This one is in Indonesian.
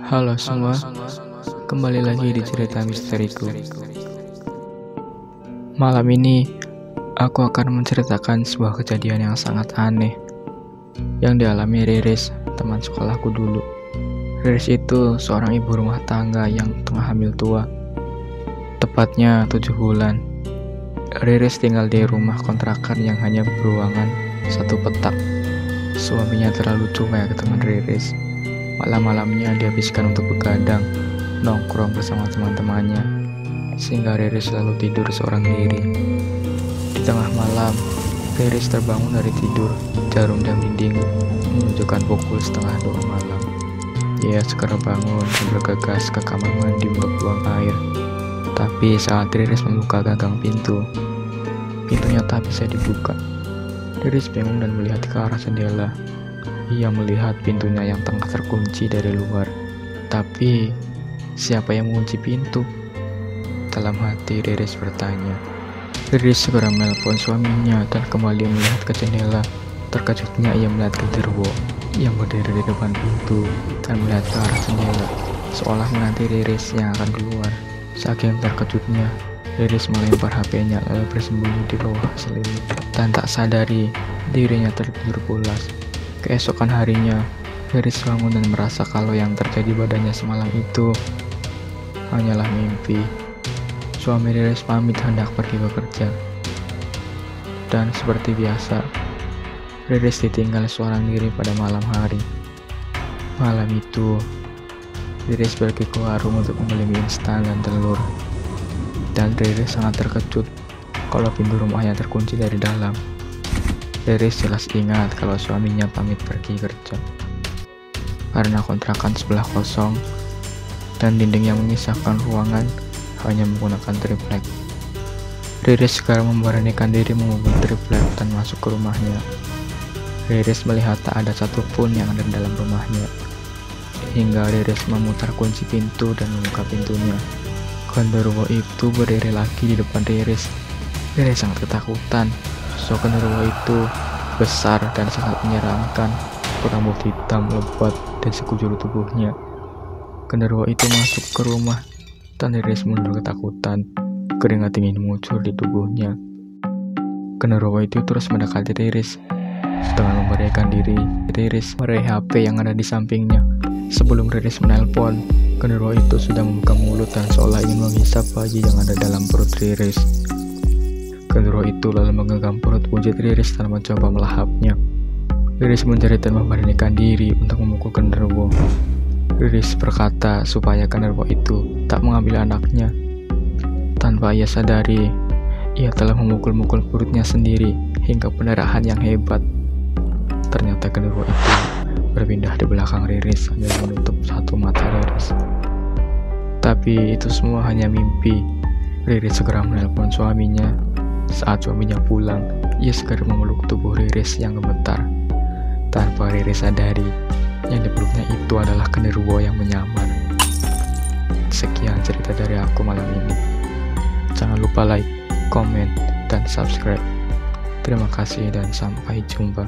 Halo semua, kembali lagi di cerita misteriku. Malam ini, aku akan menceritakan sebuah kejadian yang sangat aneh yang dialami Riris, teman sekolahku dulu. Riris itu seorang ibu rumah tangga yang tengah hamil tua, tepatnya 7 bulan. Riris tinggal di rumah kontrakan yang hanya beruangan 1 petak. Suaminya terlalu cuek ke teman Riris. Malam-malamnya dihabiskan untuk begadang, nongkrong bersama teman-temannya, sehingga Riris selalu tidur seorang diri. Di tengah malam, Riris terbangun dari tidur. Jarum jam dinding menunjukkan pukul 1:30 malam. Ia segera bangun dan bergegas ke kamar mandi untuk buang air. Tapi saat Riris membuka gagang pintu, pintunya tak bisa dibuka. Riris bingung dan melihat ke arah jendela. Ia melihat pintunya yang tengah terkunci dari luar. Tapi, siapa yang mengunci pintu? Dalam hati Riris bertanya. Riris segera menelpon suaminya dan kembali melihat ke jendela. Terkejutnya ia melihat genderuwo yang berdiri di depan pintu dan melihat ke arah jendela, seolah menanti Riris yang akan keluar. Saking terkejutnya, Riris melempar HP-nya lalu bersembunyi di bawah selimut dan tak sadari dirinya tertidur pulas. Keesokan harinya, Riris bangun dan merasa kalau yang terjadi badannya semalam itu hanyalah mimpi. Suami Riris pamit hendak pergi bekerja. Dan seperti biasa, Riris ditinggal seorang diri pada malam hari. Malam itu, Riris pergi ke warung untuk membeli mie instan dan telur. Dan Riris sangat terkejut kalau pintu rumahnya terkunci dari dalam. Riris jelas ingat kalau suaminya pamit pergi kerja. Karena kontrakan sebelah kosong dan dinding yang memisahkan ruangan hanya menggunakan triplek. Riris segera memberanikan diri membuat triplek dan masuk ke rumahnya. Riris melihat tak ada satupun yang ada di dalam rumahnya. Hingga Riris memutar kunci pintu dan membuka pintunya. Genderuwo itu berdiri lagi di depan Riris. Riris sangat ketakutan. Sosok genderuwo itu besar dan sangat menyeramkan, berambut hitam lebat di sekujur tubuhnya. Genderuwo itu masuk ke rumah dan Riris mundur ketakutan. Keringat dingin muncul di tubuhnya. Genderuwo itu terus mendekati Riris. Dengan memberikan diri, Riris meraih HP yang ada di sampingnya. Sebelum Riris menelpon, genderuwo itu sudah membuka mulut dan seolah ingin menghisap bayi yang ada dalam perut Riris. Genderuwo itu lalu menggenggam perut wujud Riris dan mencoba melahapnya. Riris menjerit dan memberanikan diri untuk memukul genderuwo. Riris berkata supaya genderuwo itu tak mengambil anaknya. Tanpa ia sadari, ia telah memukul-mukul perutnya sendiri hingga pendarahan yang hebat. Ternyata genderuwo itu berpindah di belakang Riris sambil menutup satu mata Riris. Tapi itu semua hanya mimpi. Riris segera menelpon suaminya. Saat suaminya pulang, ia segera memeluk tubuh Riris yang gemetar. Tanpa Riris sadari, yang dipeluknya itu adalah genderuwo yang menyamar. Sekian cerita dari aku malam ini. Jangan lupa like, komen, dan subscribe. Terima kasih dan sampai jumpa.